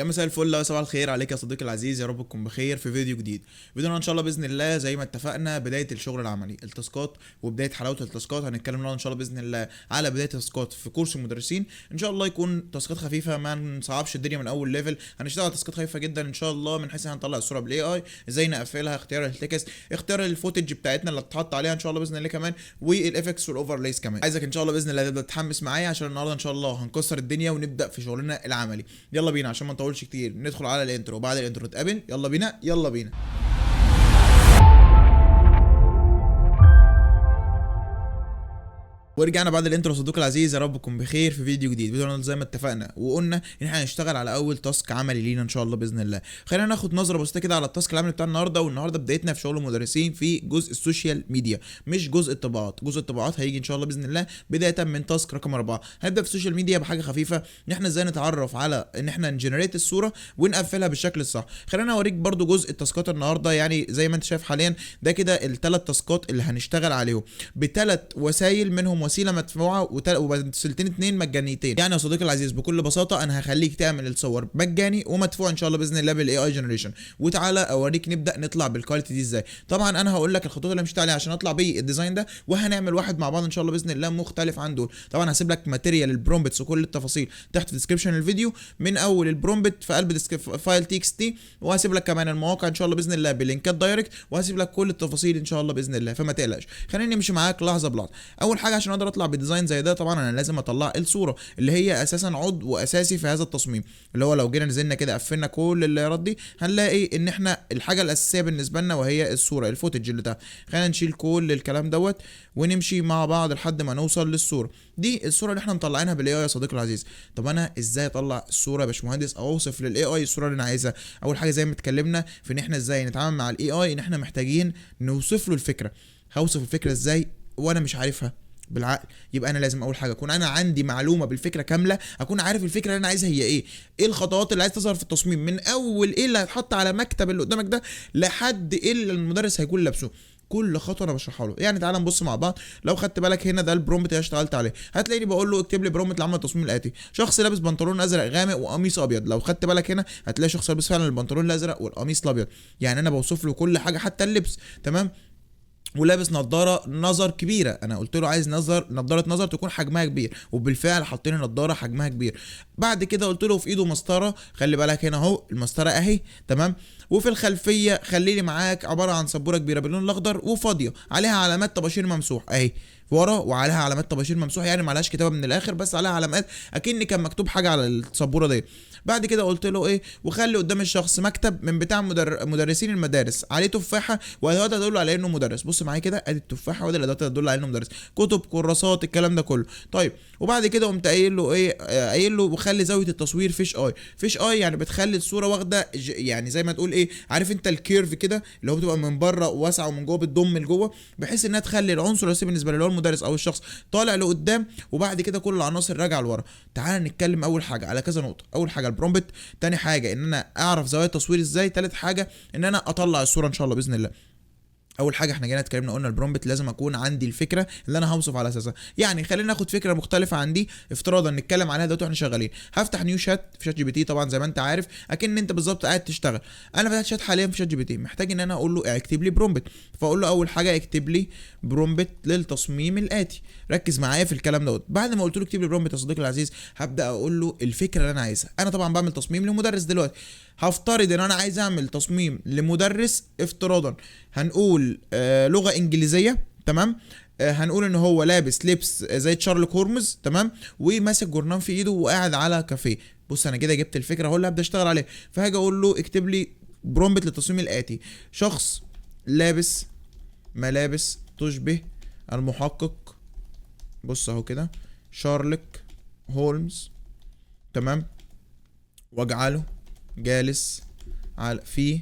يا مساء الفل وصباح الخير عليك يا صديقي العزيز، يا رب تكون بخير في فيديو جديد. فيديونا ان شاء الله باذن الله زي ما اتفقنا بدايه الشغل العملي، التاسكات وبدايه حلاوه التاسكات. هنتكلم النهارده ان شاء الله باذن الله على بدايه التاسكات في كورس المدرسين. ان شاء الله يكون تاسكات خفيفه، ما نصعبش الدنيا من اول ليفل. هنشتغل على تاسكات خفيفه جدا ان شاء الله، من حيث هنطلع الصوره بالاي اي، ازاي نقفلها، اختيار التكست، اختيار الفوتج بتاعتنا اللي هتتحط عليها ان شاء الله باذن الله كمان، والافكس والاوفرلايز كمان. عايزك ان شاء الله باذن الله تبدا تتحمس معايا، عشان النهارده ان شاء الله هنكسر الدنيا ونبدا في شغلنا العملي. يلا بينا عشان ما نطولش كتير، ندخل على الانترو وبعد الانترو نتقابل. يلا بينا يلا بينا. ورجعنا بعد الانترو صديقي العزيز، يا رب تكون بخير في فيديو جديد. فيديو زي ما اتفقنا وقلنا ان احنا هنشتغل على اول تاسك عملي لينا ان شاء الله باذن الله. خلينا ناخد نظره بسيطه كده على التاسك العملي بتاع النهارده. والنهارده بدايتنا في شغل المدرسين في جزء السوشيال ميديا، مش جزء الطباعات. جزء الطباعات هيجي ان شاء الله باذن الله بدايه من تاسك رقم 4. هنبدا في السوشيال ميديا بحاجه خفيفه، ان احنا ازاي نتعرف على ان احنا نجنريت الصوره ونقفلها بالشكل الصح. خلينا اوريك برده جزء التاسكات النهارده، يعني زي ما انت شايف حاليا ده كده الثلاث تاسكات اللي هنشتغل عليهم بثلاث وسائل، منهم وسيله مدفوعه ووسيلتين اتنين مجانيتين. يعني يا صديقي العزيز بكل بساطه انا هخليك تعمل الصور مجاني ومدفوع ان شاء الله باذن الله بالاي اي جنريشن، وتعالى اوريك نبدا نطلع بالكواليتي دي ازاي. طبعا انا هقول لك الخطوات اللي مشيت عليها عشان اطلع بيه الديزاين ده، وهنعمل واحد مع بعض ان شاء الله باذن الله مختلف عن دول. طبعا هسيب لك ماتيريال البرومبتس وكل التفاصيل تحت في ديسكربشن الفيديو، من اول البرومبت في قلب فايل تي اكس تي، وهسيب لك كمان المواقع ان شاء الله باذن الله بلينكات دايركت، وهسيب لك كل التفاصيل ان شاء الله باذن الله، فما تقلقش. خليني نمشي معاك لحظه بلحظه. اول حاجه عشان اقدر اطلع بديزاين زي ده، طبعا انا لازم اطلع الصوره اللي هي اساسا عضو اساسي في هذا التصميم. اللي هو لو جينا نزلنا كده قفلنا كل اللايرات دي، هنلاقي ان احنا الحاجه الاساسيه بالنسبه لنا وهي الصوره، الفوتج اللي تحت. خلينا نشيل كل الكلام دوت ونمشي مع بعض لحد ما نوصل للصوره دي. الصوره اللي احنا مطلعينها بالاي اي يا صديقي العزيز. طب انا ازاي اطلع الصوره يا باشمهندس، او اوصف للاي اي الصوره اللي انا عايزها؟ اول حاجه زي ما اتكلمنا في ان احنا ازاي نتعامل مع الاي اي، ان احنا محتاجين نوصف له الفكره. هوصف الفكره ازاي وانا مش عارفها بالعقل؟ يبقى انا لازم اول حاجه اكون انا عندي معلومه بالفكره كامله، اكون عارف الفكره اللي انا عايزها هي ايه الخطوات اللي عايز تظهر في التصميم، من اول ايه اللي هيتحط على مكتب اللي قدامك ده لحد ايه اللي المدرس هيكون لابسه. كل خطوه انا بشرحها له. يعني تعال نبص مع بعض. لو خدت بالك هنا ده البرومبت اللي اشتغلت عليه، هتلاقيني بقول له اكتب لي برومبت لعمل التصميم الاتي: شخص لابس بنطلون ازرق غامق وقميص ابيض. لو خدت بالك هنا هتلاقي شخص لابس فعلا البنطلون الازرق والقميص الابيض. يعني انا بوصف له كل حاجه حتى اللبس، تمام. ولابس نظاره نظر كبيره، انا قلت له عايز نظاره نظر تكون حجمها كبير، وبالفعل حاطين نظاره حجمها كبير. بعد كده قلت له في ايده مسطره، خلي بالك هنا اهو المسطره اهي، تمام. وفي الخلفيه خلي لي معاك عباره عن سبوره كبيره باللون الاخضر وفاضيه، عليها علامات طباشير ممسوح اهي ورا، وعليها علامات طباشير ممسوح، يعني معلهاش كتابه من الاخر بس عليها علامات اكن كان مكتوب حاجه على السبوره دي. بعد كده قلت له ايه: وخلي قدام الشخص مكتب من بتاع مدرسين المدارس، عليه تفاحه وادوات تدل على انه مدرس. بص معايا كده، ادي التفاحه وادي الادوات تدل على انه مدرس، كتب، كراسات، الكلام ده كله. طيب وبعد كده قمت قايل له ايه، قايل له وخلي زاويه التصوير فيش اي. فيش اي يعني بتخلي الصوره واخده يعني زي ما تقول ايه، عارف انت الكيرف كده اللي هو بتبقى من بره واسعه ومن جوه بتضم لجوه، بحيث انها تخلي العنصر الاساسي بالنسبه له المدرس او الشخص طالع لقدام، وبعد كده كل العناصر راجعه لورا. تعال نتكلم اول حاجه على كذا نقطه. اول حاجه البرومبت، تاني حاجه ان انا اعرف زوايا التصوير ازاي، تالت حاجه ان انا اطلع الصوره ان شاء الله باذن الله. اول حاجه احنا جينا اتكلمنا قلنا البرومبت لازم اكون عندي الفكره اللي انا هوصف على اساسها. يعني خلينا ناخد فكره مختلفه عن دي افتراضا نتكلم عليها دلوقتي واحنا شغالين. هفتح نيو شات في شات جي بي تي، طبعا زي ما انت عارف اكن انت بالظبط قاعد تشتغل. انا فتحت شات حاليا في شات جي بي تي، محتاج ان انا اقول له اكتب لي برومبت. فاقول له اول حاجه اكتب لي برومبت للتصميم الاتي. ركز معايا في الكلام دوت. بعد ما قلت له اكتب لي برومبت يا صديقي العزيز، هبدا اقول له الفكره اللي انا عايزها. انا طبعا بعمل تصميم لمدرس دلوقتي، هفترض ان انا عايز اعمل تصميم لمدرس افتراضا، هنقول لغه انجليزيه، تمام. هنقول ان هو لابس لبس زي شارلوك هولمز، تمام، وماسك جورنان في ايده وقاعد على كافيه. بص انا كده جبت الفكره اهو اللي هبدا اشتغل عليها. فهاجي اقول له اكتب لي برومبت للتصميم الاتي: شخص لابس ملابس تشبه المحقق، بص اهو كده، شارلوك هولمز، تمام، واجعله جالس على في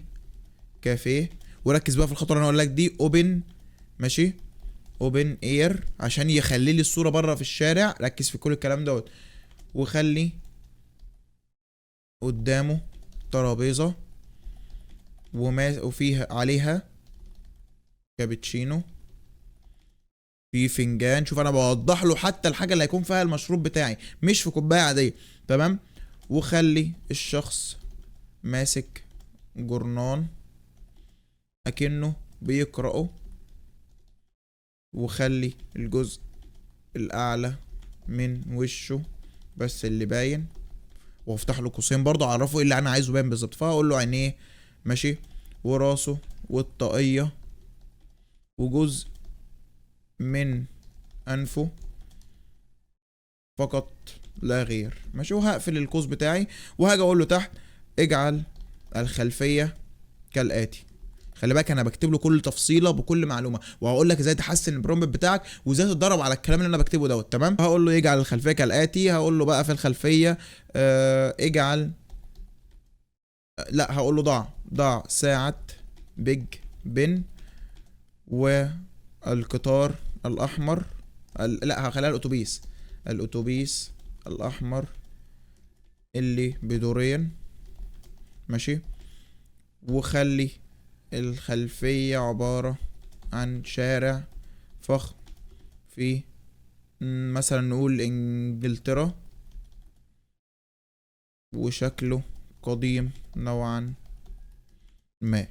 كافيه. وركز بقى في الخطوه اللي انا اقول لك دي: اوبن، ماشي، اوبن اير، عشان يخلي لي الصوره بره في الشارع. ركز في كل الكلام دوت. وخلي قدامه ترابيزه وفيها عليها كابتشينو، في فنجان. شوف انا بوضح له حتى الحاجه اللي هيكون فيها المشروب بتاعي، مش في كوبايه عاديه، تمام. وخلي الشخص ماسك جورنان اكنه بيقرأه، وخلي الجزء الاعلى من وشه بس اللي باين، وافتح له قوسين برضه اعرفه ايه اللي انا عايزه باين بالظبط. فهقول له عينيه ماشي، وراسه، والطاقية، وجزء من انفه فقط لا غير ماشي. وهقفل القوس بتاعي وهاجي اقول له تحت اجعل الخلفية كالآتي. خلي بالك انا بكتب له كل تفصيله بكل معلومه، وهقول لك ازاي تحسن البرومبت بتاعك وازاي تتدرب على الكلام اللي انا بكتبه دوت. تمام. هقول له يجعل الخلفيه كالاتي. هقول له بقى في الخلفيه اجعل، لا هقول له ضع ساعه بيج بن والقطار الاحمر، لا هخليها الاتوبيس الاحمر اللي بدورين ماشي. وخلي الخلفية عبارة عن شارع فخم في مثلا نقول انجلترا، وشكله قديم نوعا ما.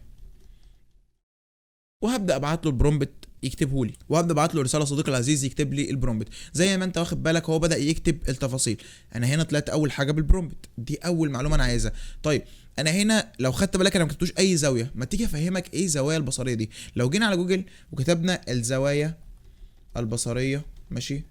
وهبدا ابعت له البرومبت يكتبه لي، وهبدا ابعت له رساله صديقي العزيز يكتب لي البرومبت. زي ما انت واخد بالك هو بدا يكتب التفاصيل. انا هنا طلعت اول حاجه بالبرومبت، دي اول معلومه انا عايزها. طيب انا هنا لو خدت بالك انا ما كتبتوش اي زاويه، ما تيجي افهمك ايه الزوايا البصريه دي. لو جينا على جوجل وكتبنا الزوايا البصريه ماشي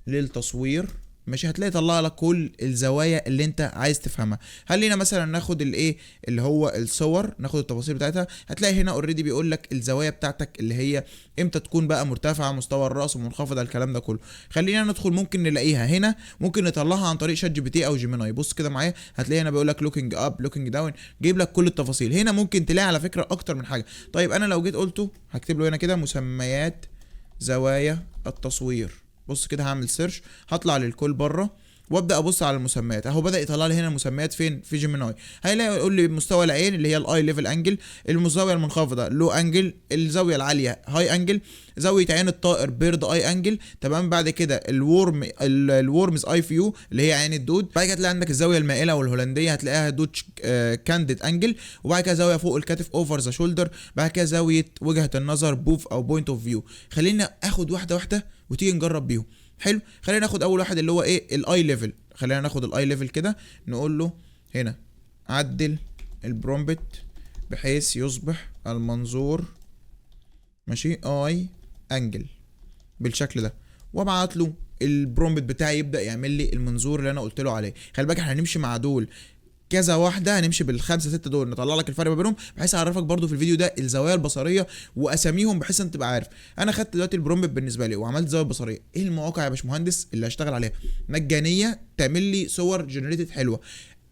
للتصوير ماشي، هتلاقي طلع لك كل الزوايا اللي انت عايز تفهمها. خلينا مثلا ناخد الايه اللي هو الصور، ناخد التفاصيل بتاعتها. هتلاقي هنا اوريدي بيقول لك الزوايا بتاعتك اللي هي امتى تكون بقى مرتفعه، مستوى الراس ومنخفضه، الكلام ده كله. خلينا ندخل، ممكن نلاقيها هنا، ممكن نطلعها عن طريق شات جي بي تي او جيميناي. بص كده معايا، هتلاقي هنا بيقول لك لوكينج اب، لوكينج داون، جايب لك كل التفاصيل. هنا ممكن تلاقي على فكره اكتر من حاجه. طيب انا لو جيت قلته هكتب له هنا كده مسميات زوايا التصوير. بص كده هعمل سيرش، هطلع للكل بره وابدا ابص على المسميات. اهو بدا يطلع لي هنا المسميات فين؟ في جيميناي. هيلاقي يقول لي مستوى العين اللي هي الاي ليفل انجل، الزاويه المنخفضه لو انجل، الزاويه العاليه هاي انجل، زاويه عين الطائر بيرد اي انجل. تمام. بعد كده الورمز اي فيو اللي هي عين الدود. بعد كده هتلاقي عندك الزاويه المائله والهولنديه هتلاقيها دود كانديد انجل. وبعد كده زاويه فوق الكتف اوفر ذا شولدر. بعد كده زاويه وجهه النظر بوف او بوينت اوف فيو. خلينا اخد واحده واحده وتيجي نجرب بيهم. حلو. خلينا ناخد اول واحد اللي هو ايه الاي ليفل. خلينا ناخد الاي ليفل كده، نقول له هنا عدل البرومبت بحيث يصبح المنظور ماشي اي انجل بالشكل ده، وابعت له البرومبت بتاعي يبدا يعمل لي المنظور اللي انا قلت له عليه. خلي بالك احنا هنمشي مع دول كذا واحده، هنمشي بالخمسه سته دول نطلع لك الفرق ما بينهم، بحيث اعرفك برضو في الفيديو ده الزوايا البصريه واساميهم بحيث انت تبقى عارف. انا خدت دلوقتي البرومبت بالنسبه لي وعملت زاويه بصريه. ايه المواقع يا باشمهندس اللي هشتغل عليها مجانيه تعمل لي صور جنريتد حلوه؟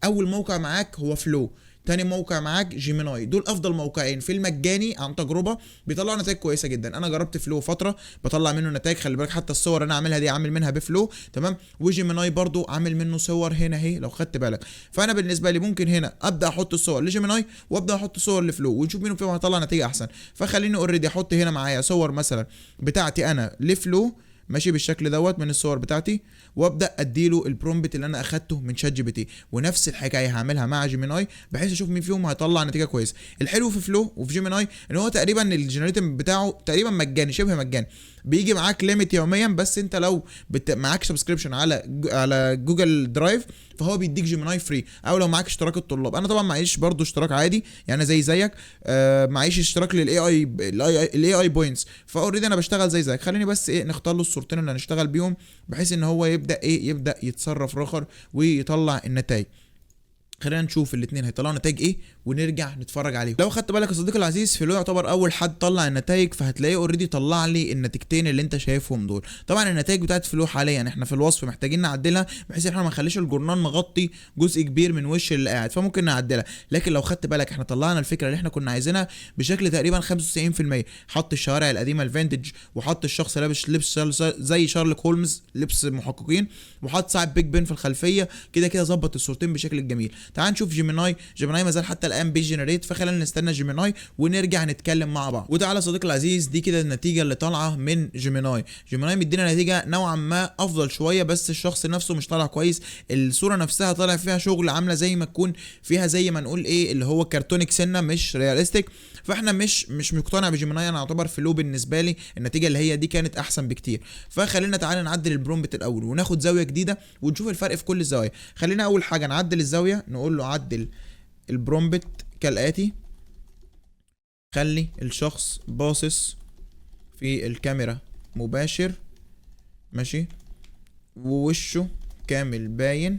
اول موقع معاك هو فلو، تاني موقع معاك جيميناي. دول افضل موقعين في المجاني عن تجربه بيطلعوا نتائج كويسه جدا. انا جربت فلو فتره بطلع منه نتائج، خلي بالك حتى الصور انا عاملها دي عامل منها بفلو. تمام. وجيميناي برضو عامل منه صور هنا اهي لو خدت بالك. فانا بالنسبه لي ممكن هنا ابدا احط الصور لجيميناي وابدا احط صور لفلو ونشوف مين فيهم هيطلع نتيجه احسن. فخليني اوريدي احط هنا معايا صور مثلا بتاعتي انا لفلو ماشي بالشكل دوت من الصور بتاعتي، وابدا اديله البرومبت اللي انا اخدته من شات جي بي تي. ونفس الحكايه هعملها مع جيميناي بحيث اشوف مين فيهم هيطلع نتيجه كويسه. الحلو في فلو وفي جيميناي ان هو تقريبا الجنريتيف بتاعه تقريبا مجاني، شبه مجاني، بيجي معاك ليميت يوميا. بس انت لو معاك سبسكريبشن على جوجل درايف فهو بيديك جيميناي فري، او لو معاك اشتراك الطلاب. انا طبعا معيش برضو اشتراك عادي يعني زيك، معيش اشتراك الاي اي بوينتس، فاوريدي انا بشتغل زيك. خليني بس ايه نختار له الصورتين اللي هنشتغل بيهم بحيث ان هو يبدا يتصرف رخر ويطلع النتائج. خلينا نشوف الاثنين هيطلعوا نتائج ايه ونرجع نتفرج عليهم. لو خدت بالك يا صديقي العزيز فلو يعتبر اول حد طلع النتائج، فهتلاقيه اوريدي طلع لي النتيجتين اللي انت شايفهم دول. طبعا النتائج بتاعت فلو حاليا احنا في الوصف محتاجين نعدلها بحيث احنا ما نخليش الجورنال مغطي جزء كبير من وش اللي قاعد، فممكن نعدلها. لكن لو خدت بالك احنا طلعنا الفكره اللي احنا كنا عايزينها بشكل تقريبا 95%. حط الشوارع القديمه الفينتج، وحط الشخص لابس لبس زي شارلوك هولمز لبس محققين، وحط ساعه بيج بن في الخلفيه. كده ظبط الصورتين بشكل جميل. تعال نشوف جيميناي. جيميناي ما زال حتى الان بيجنريت، فخلينا نستنى جيميناي ونرجع نتكلم مع بعض. وتعالى صديقي العزيز، دي كده النتيجه اللي طالعه من جيميناي. جيميناي مدينا نتيجه نوعا ما افضل شويه، بس الشخص نفسه مش طالع كويس. الصوره نفسها طالع فيها شغل، عامله زي ما تكون فيها زي ما نقول ايه اللي هو كرتونيك سنه، مش رياليستيك. فاحنا مش مقتنع بجيميناي، انا اعتبر فلو بالنسبه لي النتيجه اللي هي دي كانت احسن بكتير. فخلينا تعالى نعدل البرومبت الاول وناخد زاويه جديده ونشوف الفرق في كل الزوايا. خلينا اول حاجه نعدل الزاويه، نقول له عدل البرومبت كالاتي: خلي الشخص باصص في الكاميرا مباشر، ماشي، ووشه كامل باين،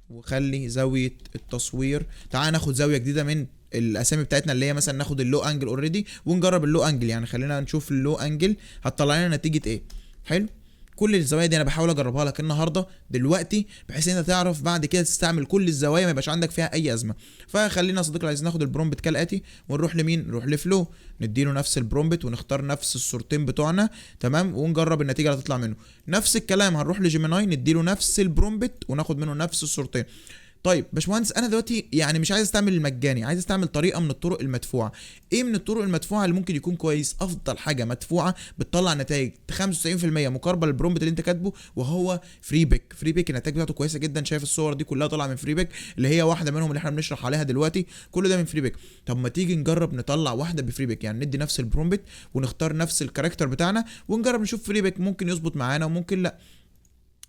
وخلي زاويه التصوير. تعال ناخد زاويه جديده من الاسامي بتاعتنا اللي هي مثلا ناخد اللو انجل اوريدي ونجرب اللو انجل. يعني خلينا نشوف اللو انجل هتطلع لنا نتيجه ايه. حلو. كل الزوايا دي انا بحاول اجربها لك النهارده دلوقتي، بحيث ان انت تعرف بعد كده تستعمل كل الزوايا ما يبقاش عندك فيها اي ازمه. فخلينا يا صديقي عايزين ناخد البرومبت كالاتي ونروح لمين؟ نروح لفلو، نديله نفس البرومبت ونختار نفس الصورتين بتوعنا، تمام، ونجرب النتيجه اللي هتطلع منه. نفس الكلام هنروح لجيميناي نديله نفس البرومبت وناخد منه نفس الصورتين. طيب باشمهندس، انا دلوقتي يعني مش عايز استعمل المجاني، عايز استعمل طريقه من الطرق المدفوعه. ايه من الطرق المدفوعه اللي ممكن يكون كويس؟ افضل حاجه مدفوعه بتطلع نتائج 95% مقاربه للبرومبت اللي انت كاتبه، وهو فري بيك. فري بيك النتائج بتاعته كويسه جدا، شايف الصور دي كلها طالعه من فري بيك، اللي هي واحده منهم اللي احنا بنشرح عليها دلوقتي، كل ده من فري بيك. طب ما تيجي نجرب نطلع واحده بفري بيك، يعني ندي نفس البرومبت ونختار نفس الكاركتر بتاعنا ونجرب نشوف فري بيك ممكن يظبط معانا وممكن لا.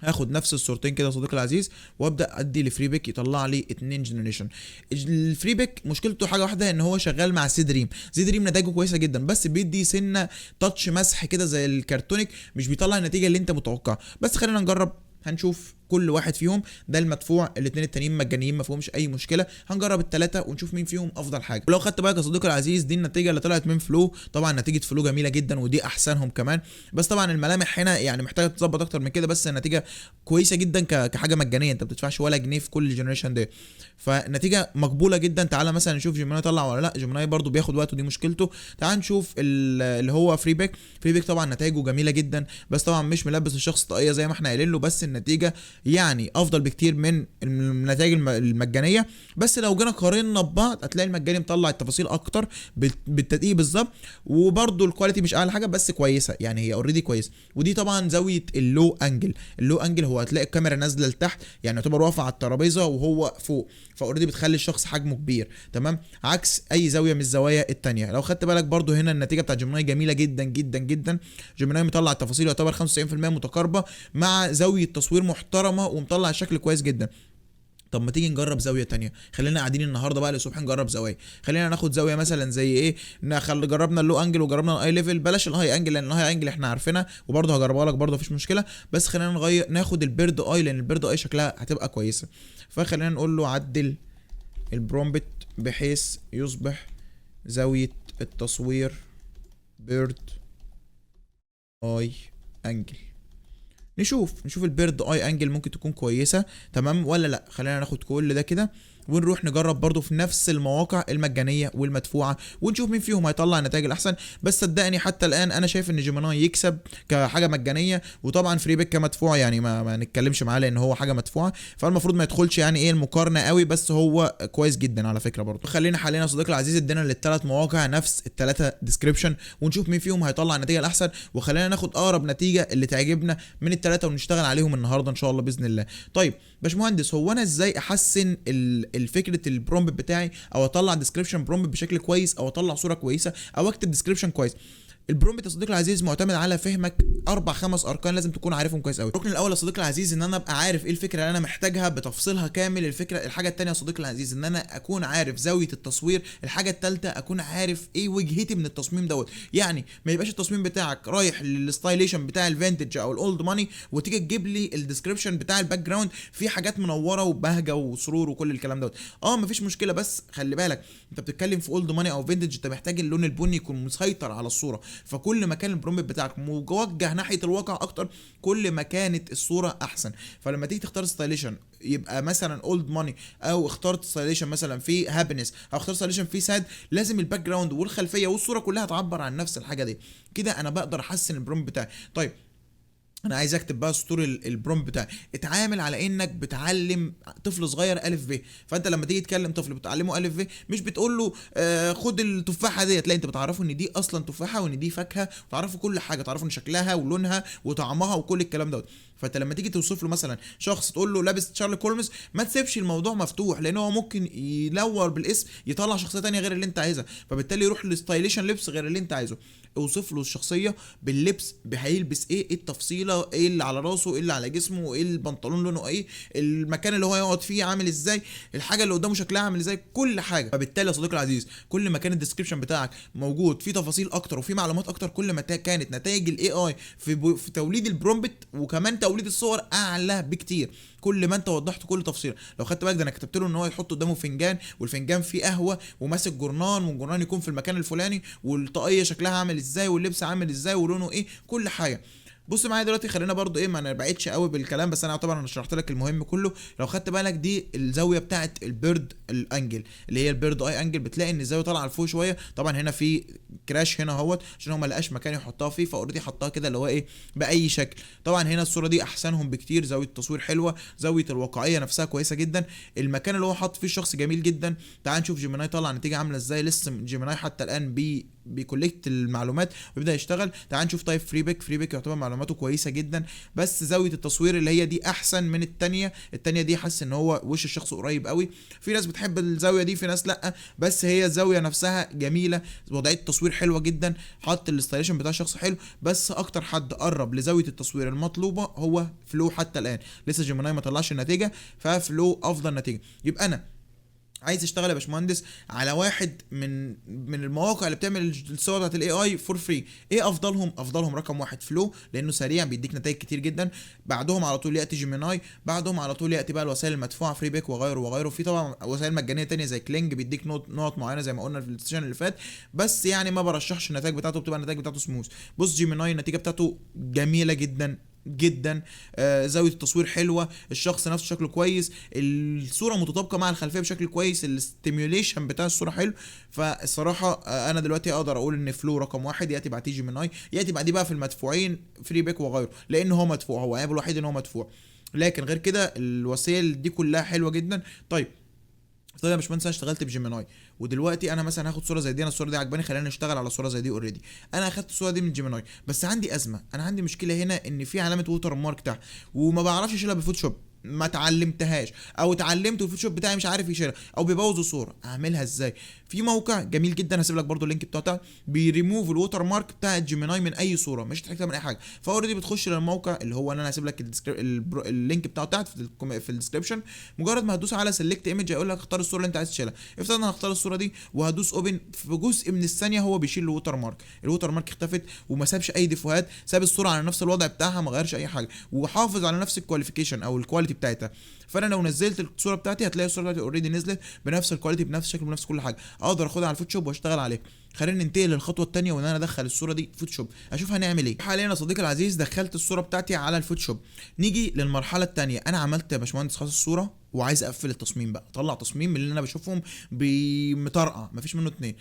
هاخد نفس الصورتين كده يا صديقي العزيز وابدا ادي لفري بيك يطلع لي 2 جنريشن. الفري بيك مشكلته حاجه واحده، ان هو شغال مع سي دريم. سي دريم نتائجه كويسه جدا، بس بيدي سنه تاتش مسح كده زي الكرتونيك، مش بيطلع النتيجه اللي انت متوقعها. بس خلينا نجرب، هنشوف كل واحد فيهم. ده المدفوع، الاثنين التانيين مجانيين ما فيهمش اي مشكله. هنجرب الثلاثه ونشوف مين فيهم افضل حاجه. ولو خدت بالك يا صديقي العزيز، دي النتيجه اللي طلعت من فلو. طبعا نتيجه فلو جميله جدا ودي احسنهم كمان، بس طبعا الملامح هنا يعني محتاجه تظبط اكتر من كده، بس النتيجه كويسه جدا كحاجه مجانيه، انت ما بتدفعش ولا جنيه في كل جنريشن ده، فنتيجه مقبوله جدا. تعالى مثلا نشوف جيميناي طلع ولا لا. جيميناي برده بياخد وقت ودي مشكلته. تعال نشوف اللي هو فري بيك. فري بيك طبعا نتائجه جميله جدا، بس طبعا مش ملبس الشخص طاقيه زي ما احنا قايلين له، بس النتيجه يعني افضل بكتير من النتائج المجانيه. بس لو جينا قارنا ببعض هتلاقي المجاني مطلع التفاصيل اكتر بالتدقيق بالظبط، وبرده الكواليتي مش اعلى حاجه بس كويسه، يعني هي اوريدي كويس. ودي طبعا زاويه اللو انجل. اللو انجل هو هتلاقي الكاميرا نازله لتحت، يعني يعتبر واقفه على الترابيزه وهو فوق، فاوريدي بتخلي الشخص حجمه كبير، تمام، عكس اي زاويه من الزوايا الثانيه. لو خدت بالك برده هنا النتيجه بتاعت جيميناي جميله جدا جدا جدا. جيميناي مطلع التفاصيل يعتبر 95% متقاربه مع زاويه تصوير محترمه ومطلع شكل كويس جدا. طب ما تيجي نجرب زاويه تانية. خلينا قاعدين النهارده بقى للصبح نجرب زوايا. خلينا ناخد زاويه مثلا زي ايه، جربنا اللو انجل وجربنا الاي ليفل، بلاش الهاي انجل لان الهاي انجل احنا عارفينها وبرده هجربها لك برده مفيش مشكله. بس خلينا ناخد البيرد اي، لان البيرد اي شكلها هتبقى كويسه. فخلينا نقول له عدل البرومبت بحيث يصبح زاويه التصوير بيرد اي انجل. نشوف البيرد اي انجل ممكن تكون كويسه تمام ولا لا. خلينا ناخد كل ده كده ونروح نجرب برضو في نفس المواقع المجانيه والمدفوعه ونشوف مين فيهم هيطلع النتائج الاحسن. بس صدقني حتى الان انا شايف ان جيميناي يكسب كحاجه مجانيه، وطبعا فري بيك كمدفوع يعني ما نتكلمش معاه لان هو حاجه مدفوعه، فالمفروض ما يدخلش يعني ايه المقارنه قوي، بس هو كويس جدا على فكره برضو. خلينا حاليا يا صديقي العزيز ادينا للثلاث مواقع نفس الثلاثه ديسكريبشن ونشوف مين فيهم هيطلع النتيجه الاحسن، وخلينا ناخد اقرب نتيجه اللي تعجبنا من الثلاثه ونشتغل عليهم النهارده ان شاء الله باذن الله. طيب باشمهندس، هو انا ازاي احسن الفكره البرومبت بتاعي، او اطلع ديسكريبشن برومبت بشكل كويس، او اطلع صوره كويسه، او اكتب ديسكريبشن كويس؟ البرومبت يا صديقي العزيز معتمد على فهمك 4-5 اركان لازم تكون عارفهم كويس قوي. الركن الاول يا صديقي العزيز ان انا ابقى عارف ايه الفكره اللي انا محتاجها بتفصيلها كامل. الحاجه الثانيه يا صديقي العزيز ان انا اكون عارف زاويه التصوير. الحاجه الثالثه اكون عارف ايه وجهتي من التصميم دوت، يعني ما يبقاش التصميم بتاعك رايح للستايليشن بتاع الفينتج او الاولد ماني وتيجي تجيب لي الديسكريبشن بتاع الباك جراوند فيه حاجات منوره وبهجه وسرور وكل الكلام دوت. مفيش مشكله، بس خلي بالك انت بتتكلم في اولد ماني او فينتج، انت محتاج اللون البني يكون مسيطر على الصوره، فكل ما كان البرومبت بتاعك موجه ناحيه الواقع اكتر كل ما كانت الصوره احسن. فلما تيجي تختار ستايليشن يبقى مثلا اولد ماني، او اخترت ستايليشن مثلا في هابينس، او اختار ستايليشن في ساد، لازم الباك جراوند والخلفيه والصوره كلها تعبر عن نفس الحاجه دي. كده انا بقدر احسن البرومبت بتاعي. طيب انا عايز اكتب بقى سطور البرومبت بتاعي. اتعامل على انك بتعلم طفل صغير الف ب. فانت لما تيجي تكلم طفل بتعلمه الف ب، مش بتقول له خد التفاحه ديت، لا، انت بتعرفه ان دي اصلا تفاحه وان دي فاكهه، وتعرفه كل حاجه، تعرفه ان شكلها ولونها وطعمها وكل الكلام دوت. فانت لما تيجي توصف له مثلا شخص تقول له لابس شارلوك هولمز، ما تسيبش الموضوع مفتوح، لان هو ممكن يلور بالاسم يطلع شخصيه تانية غير اللي انت عايزها، فبالتالي يروح لستايليشن لبس غير اللي انت عايزه. اوصف له الشخصيه باللبس، هيلبس ايه التفصيله، ايه اللي على راسه، ايه اللي على جسمه، ايه البنطلون لونه ايه، المكان اللي هو يقعد فيه عامل ازاي، الحاجه اللي قدامه شكلها عامل ازاي، كل حاجه. فبالتالي يا صديقي العزيز، كل ما كان الديسكربشن بتاعك موجود فيه تفاصيل اكتر وفيه معلومات اكتر، كل ما كانت نتائج الاي اي في توليد البرومبت وكمان توليد الصور اعلى بكتير. كل ما انت وضحت كل تفصيله. لو خدت بالك، ده انا كتبت له ان هو يحط قدامه فنجان، والفنجان فيه قهوه، وماسك جورنان، والجورنان يكون في المكان الفلاني، والطاقيه شكلها عامل ازاي، واللبس عامل ازاي، ولونه ايه، كل حاجه. بص معايا دلوقتي، خلينا برضو ايه، ما نبعدش قوي بالكلام، بس انا طبعا شرحت لك المهم كله. لو خدت بالك، دي الزاويه بتاعه البيرد الانجل، اللي هي البيرد اي انجل. بتلاقي ان الزاويه طالعه لفوق شويه. طبعا هنا في كراش هنا اهوت، عشان هو ما لقاش مكان يحطها فيه، فاوريدي حطها كده اللي هو ايه، باي شكل. طبعا هنا الصوره دي احسنهم بكتير، زاويه التصوير حلوه، زاويه الواقعيه نفسها كويسه جدا، المكان اللي هو حاط فيه الشخص جميل جدا. تعال نشوف جيميناي طلع نتيجه عامله ازاي. لسه جيميناي حتى الان بيكولكت المعلومات ويبدا يشتغل. تعال نشوف طيب فري بيك يعتبر معلوماته كويسه جدا، بس زاويه التصوير اللي هي دي احسن من التانية دي حاسس ان هو وش الشخص قريب قوي. في ناس بتحب الزاويه دي، في ناس لا، بس هي الزاويه نفسها جميله، وضعيه التصوير حلوه جدا، حاطط الاستايليشن بتاع الشخص حلو. بس اكتر حد قرب لزاويه التصوير المطلوبه هو فلو حتى الان. لسه جيميناي ما طلعش النتيجه، ففلو افضل نتيجه. يبقى انا عايز اشتغل يا باشمهندس على واحد من المواقع اللي بتعمل الصور بتاعت الاي اي فور فري. ايه افضلهم رقم واحد فلو، لانه سريع بيديك نتائج كتير جدا. بعدهم على طول ياتي جيميناي، بعدهم على طول ياتي بقى الوسائل المدفوعه فري بيك وغيره. في طبعا وسائل مجانيه تانية زي كلينج بيديك نقط معينه زي ما قلنا في السيشن اللي فات، بس يعني ما برشحش النتائج بتاعته، بتبقى النتائج بتاعته سموث. بص جيميناي النتيجه بتاعته جميله جدا جدا. زاويه التصوير حلوه، الشخص نفسه شكله كويس، الصوره متطابقه مع الخلفيه بشكل كويس، الاستيميوليشن بتاع الصوره حلو. فالصراحه انا دلوقتي اقدر اقول ان فلو رقم واحد، ياتي بعديه جيميناي، ياتي بعديه بقى في المدفوعين فري بيك وغيره، لان هو مدفوع، هو عيبه الوحيد ان هو مدفوع، لكن غير كده الوسائل دي كلها حلوه جدا. طيب يا باشمهندس، انا اشتغلت بجيميناي، ودلوقتي انا مثلا هاخد صوره زي دي، انا الصوره دي عجباني، خلينا نشتغل على صوره زي دي اوريدي. انا اخدت الصوره دي من جيميناي، بس عندي ازمه، انا عندي مشكله هنا ان في علامه ووتر مارك تحت، وما بعرفش اشيلها بالفوتوشوب، ما اتعلمتهاش، او اتعلمت والفوتوشوب بتاعي مش عارف يشيلها، او بيبوظ الصوره. اعملها ازاي؟ في موقع جميل جدا، هسيب لك برده اللينك بتاعته، بيريموف الووتر مارك بتاع جيميناي من اي صوره، مش هتحتاج تعمل اي حاجه. فاوريدي بتخش للموقع اللي هو انا هسيب لك اللينك بتاعه تحت في الديسكربشن. مجرد ما هتدوس على سيلكت ايمج هيقول لك اختار الصوره اللي انت عايز تشيلها. افترض انا هختار الصوره دي وهدوس اوبن، في جزء من الثانيه هو بيشيل الووتر مارك، الووتر مارك اختفت، وما سابش اي ديفوهات، ساب الصوره على نفس الوضع بتاعها، ما غيرش اي حاجه، وحافظ على نفس الكواليفيكيشن او الكواليتي بتاعتها. فانا لو نزلت الصوره بتاعتي هتلاقي الصوره بتاعتي اوريدي نزلت بنفس الكواليتي، بنفس الشكل، بنفس كل حاجه، اقدر اخدها على الفوتوشوب واشتغل عليها. خلينا ننتقل للخطوه الثانيه، وان انا ادخل الصوره دي فوتوشوب، اشوف هنعمل ايه. حاليا يا صديقي العزيز دخلت الصوره بتاعتي على الفوتوشوب. نيجي للمرحله الثانيه، انا عملت يا باشمهندس خلاص الصوره، وعايز اقفل التصميم بقى، طلع تصميم من اللي انا بشوفهم بمطرقع مفيش منه اتنين.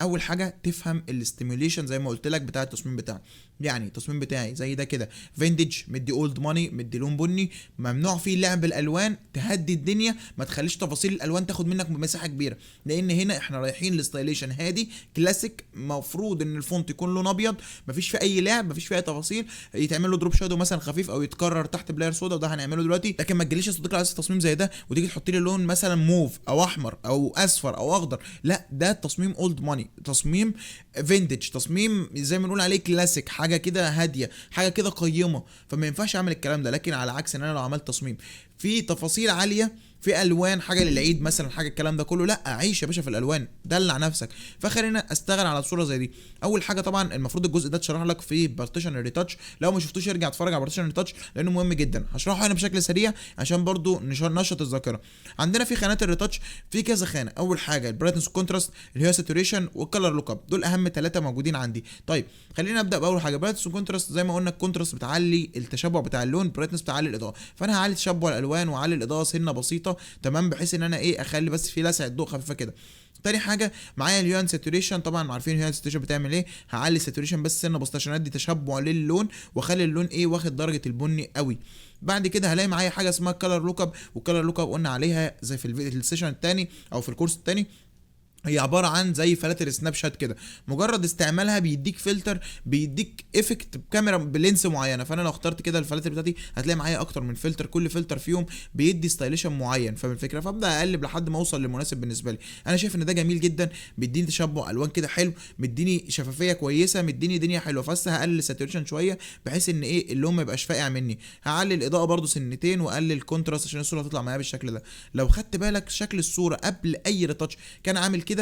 اول حاجه تفهم الاستيميوليشن زي ما قلت لك بتاع التصميم بتاعك. يعني التصميم بتاعي زي ده كده، فينتج، مدي اولد ماني، مدي لون بني، ممنوع فيه لعب الالوان، تهدي الدنيا، ما تخليش تفاصيل الالوان تاخد منك مساحه كبيره، لان هنا احنا رايحين لستايليشن هادي كلاسيك. مفروض ان الفونت يكون لون ابيض، مفيش فيه اي لعب، مفيش فيه اي تفاصيل، يتعمل له دروب شادو مثلا خفيف، او يتكرر تحت بلاير سودا، وده هنعمله دلوقتي. لكن ما تجيليش يا صديقي على تصميم زي ده وتيجي تحط لي لون مثلا موف او احمر او اصفر او اخضر، لا، ده تصميم اولد ماني، تصميم فينتج، تصميم زي ما نقول عليه كلاسيك، حاجه كده هاديه، حاجه كده قيمه، فما ينفعش اعمل الكلام ده. لكن على عكس ان انا لو عملت تصميم في تفاصيل عاليه، في الوان، حاجه للعيد مثلا، حاجه الكلام ده كله، لا، عيش يا باشا في الالوان، دلع نفسك. فخلينا اشتغل على صوره زي دي. اول حاجه طبعا المفروض الجزء ده اتشرح لك في بارتيشن ريتاتش، لو ما شفتوش ارجع اتفرج على بارتيشن ريتاتش لانه مهم جدا. هشرحه هنا بشكل سريع عشان برضو نشط الذاكره. عندنا في خانات الريتاتش في كذا خانه. اول حاجه البرايتنس والكونتراست، اللي هي ساتوريشن والكلر لوك اب، دول اهم ثلاثه موجودين عندي. طيب خلينا نبدا باول حاجه برايتنس والكونتراست. زي ما قلنا الكونتراست بتعلي التشبع بتاع اللون، برايتنس بتعلي الاضاءه، فانا هعلي تشبع الالوان واعلي الاضاءه سنه بسيطه، تمام، بحيث ان انا ايه، اخلي بس في لسعه ضوء خفيفه كده. تاني حاجه معايا الهيوان ساتوريشن، طبعا عارفين الهيوان ساتوريشن بتعمل ايه. هعلي الساتوريشن بس سنه بسيطه عشان ادي تشبع للون واخلي اللون ايه واخد درجه البني قوي. بعد كده هلاقي معايا حاجه اسمها كلر لوك اب، والكلر لوك اب قلنا عليها زي في السيشن الثاني او في الكورس الثاني، هي عباره عن زي فلاتر سناب شات كده، مجرد استعمالها بيديك فلتر، بيديك افكت بكاميرا بلينس معينه. فانا لو اخترت كده الفلاتر بتاعتي هتلاقي معايا اكتر من فلتر، كل فلتر فيهم بيدي ستايليشن معين. فاهم الفكره؟ فابدا اقلب لحد ما اوصل للمناسب بالنسبه لي. انا شايف ان ده جميل جدا، بيديني تشبع الوان كده حلو، مديني شفافيه كويسه، مديني دنيا حلوه. بس هقلل الساتوريشن شويه بحيث ان ايه اللون ما يبقاش فاقع مني. هعلي الاضاءه برده سنتين واقلل الكونتراست عشان الصوره تطلع معايا بالشكل ده. لو خدت بالك شكل الصوره قبل اي ريتاتش كان عامل كده،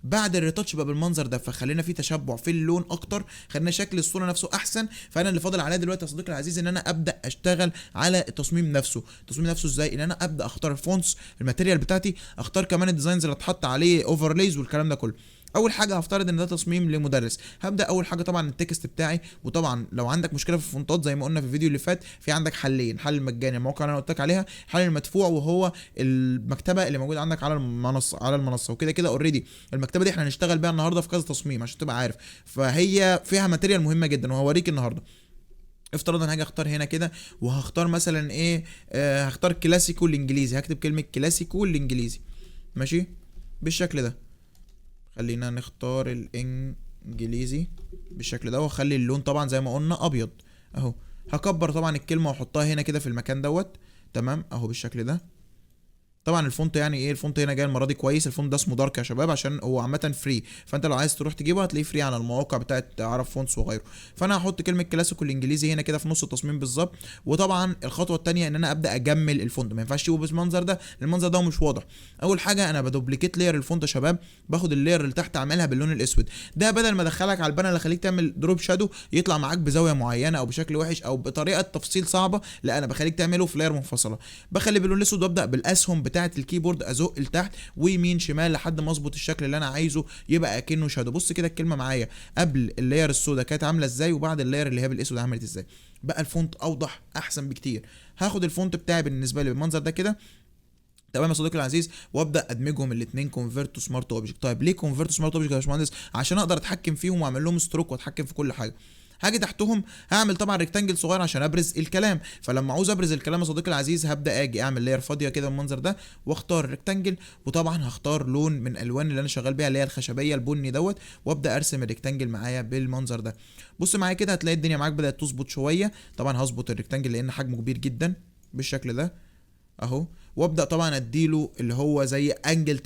بعد الريتاتش بقى بالمنظر ده، فخلينا في تشبع في اللون اكتر، خلينا شكل الصوره نفسه احسن. فانا اللي فاضل عليا دلوقتي يا صديقي العزيز ان انا ابدا اشتغل على التصميم نفسه. التصميم نفسه ازاي؟ ان انا ابدا اختار الفونتس، الماتيريال بتاعتي، اختار كمان الديزاينز اللي هتحط عليه اوفرليز والكلام ده كله. اول حاجه هفترض ان ده تصميم لمدرس، هبدا اول حاجه طبعا التكست بتاعي. وطبعا لو عندك مشكله في الفونتات زي ما قلنا في الفيديو اللي فات، في عندك حلين: حل المجاني الموقع اللي انا قلت لك عليها، حل المدفوع وهو المكتبه اللي موجوده عندك على المنصه. وكده كده اوريدي المكتبه دي احنا هنشتغل بيها النهارده في كذا تصميم عشان تبقى عارف، فهي فيها ماتيريال مهمه جدا وهوريك النهارده. افترض انا هاجي اختار هنا كده وهختار مثلا ايه، هختار كلاسيكو الانجليزي، هكتب كلمه كلاسيكو الانجليزي ماشي بالشكل ده. خلينا نختار الانجليزي بالشكل ده، واخلي اللون طبعا زي ما قلنا ابيض اهو. هكبر طبعا الكلمه واحطها هنا كده في المكان دوت، تمام اهو بالشكل ده. طبعا الفونت يعني ايه، الفونت هنا جاي المره دي كويس. الفونت ده اسمه دارك يا شباب عشان هو عامه فري، فانت لو عايز تروح تجيبه هتلاقيه فري على المواقع بتاعت عرب فونتس وغيره. فانا هحط كلمه كلاسيكو الانجليزي هنا كده في نص التصميم بالظبط. وطبعا الخطوه الثانيه ان انا ابدا اجمل الفونت، ما ينفعش تجيبه بالمنظر ده، المنظر ده مش واضح. اول حاجه انا بدوبليكيت لاير الفونت يا شباب، باخد اللاير اللي تحت اعملها باللون الاسود ده، بدل ما ادخلك على البانر اللي خليك تعمل دروب شادو يطلع معاك بزاويه معينه او بشكل وحش او بطريقه تفصيل صعبه، لا انا بخليك تعمله في لاير منفصله. بخلي باللون الاسود وابدا بالاسهم بتاعه الكيبورد ازق لتحت ويمين شمال لحد ما اظبط الشكل اللي انا عايزه يبقى اكنه شادو. بص كده الكلمه معايا قبل اللاير السوداء كانت عامله ازاي، وبعد اللاير اللي هي بالاسود عملت ازاي. بقى الفونت اوضح احسن بكتير. هاخد الفونت بتاعي بالنسبه لي بالمنظر ده كده، تمام يا صديقي العزيز، وابدا ادمجهم الاثنين كونفيرت تو سمارت اوبجكت. طيب ليه كونفيرت تو سمارت اوبجكت يا باشمهندس؟ عشان اقدر اتحكم فيهم واعمل لهم ستروك واتحكم في كل حاجه. هاجي تحتهم هعمل طبعا ريكتانجل صغير عشان ابرز الكلام. فلما عاوز ابرز الكلام يا صديقي العزيز هبدا اجي اعمل لاير فاضيه كده بالمنظر ده واختار ريكتانجل، وطبعا هختار لون من الالوان اللي انا شغال بيها اللي هي الخشبيه البني دوت، وابدا ارسم الريكتانجل معايا بالمنظر ده. بص معايا كده هتلاقي الدنيا معاك بدات تظبط شويه. طبعا هظبط الريكتانجل لان حجمه كبير جدا بالشكل ده اهو. وابدا طبعا اديله اللي هو زي انجل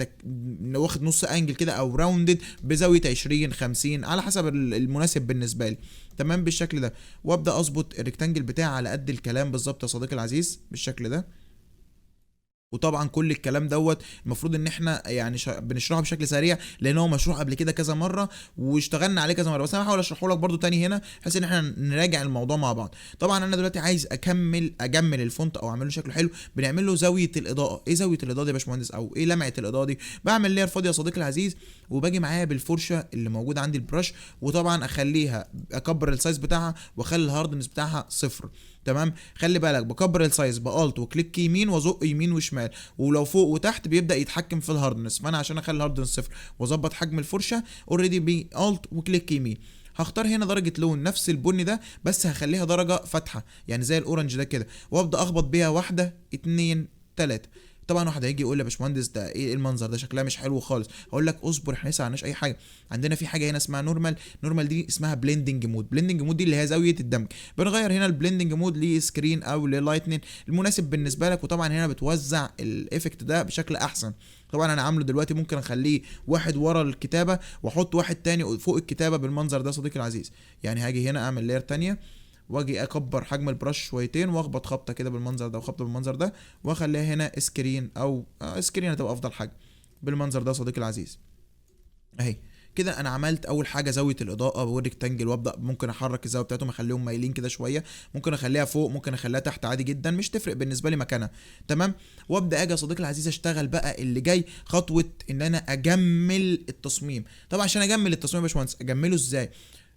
واخد نص انجل كده او راوندد بزاويه 20 50 على حسب المناسب بالنسبه لي، تمام بالشكل ده. وابدا اظبط الريكتانجل بتاعي على قد الكلام بالظبط يا صديقي العزيز بالشكل ده. وطبعا كل الكلام دوت المفروض ان احنا يعني بنشرحه بشكل سريع لان هو مشروع قبل كده كذا مره واشتغلنا عليه كذا مره، بس انا هحاول اشرحه لك برده تاني هنا بحيث ان احنا نراجع الموضوع مع بعض. طبعا انا دلوقتي عايز اجمل الفونت او اعمل له شكله حلو، بنعمل له زاويه الاضاءه. ايه زاويه الاضاءه دي يا باشمهندس او ايه لمعه الاضاءه دي؟ بعمل لاير فاضيه يا صديقي العزيز وباجي معايا بالفرشه اللي موجوده عندي البرش، وطبعا اخليها اكبر السايز بتاعها واخلي الهاردنس بتاعها صفر، تمام. خلي بالك بكبر السايز بالت وكليك يمين وازق يمين وشمال، ولو فوق وتحت بيبدا يتحكم في الهاردنس. فانا عشان اخلي الهاردنس صفر واظبط حجم الفرشه اوريدي بالت وكليك يمين. هختار هنا درجه لون نفس البني ده بس هخليها درجه فاتحه يعني زي الاورنج ده كده، وابدا اخبط بيها 1 2 3. طبعا واحد هيجي يقول لي يا باشمهندس ده ايه المنظر ده شكلها مش حلو خالص. هقول لك اصبر احنا لسه معناش اي حاجه. عندنا في حاجه هنا اسمها نورمال دي اسمها بليندنج مود دي اللي هي زاويه الدمج. بنغير هنا البليندنج مود لسكرين او للايتنين المناسب بالنسبه لك، وطبعا هنا بتوزع الايفكت ده بشكل احسن. طبعا انا عامله دلوقتي ممكن اخليه واحد ورا الكتابه واحط واحد تاني فوق الكتابه بالمنظر ده صديقي العزيز. يعني هاجي هنا اعمل لاير تانيه واجي اكبر حجم البرش شويتين واخبط خبطه كده بالمنظر ده وخبطه بالمنظر ده واخليها هنا سكرين او سكرين هتبقى افضل حاجه بالمنظر ده صديقي العزيز اهي. كده انا عملت اول حاجه زاويه الاضاءه والريكتانجل، وابدا ممكن احرك الزاويه بتاعتهم اخليهم مايلين كده شويه، ممكن اخليها فوق ممكن اخليها تحت عادي جدا مش تفرق بالنسبه لي مكانها، تمام. وابدا اجي يا صديقي العزيز اشتغل بقى اللي جاي خطوه ان انا اجمل التصميم. طبعا عشان اجمل التصميم يا باشمهندس اجمله ازاي؟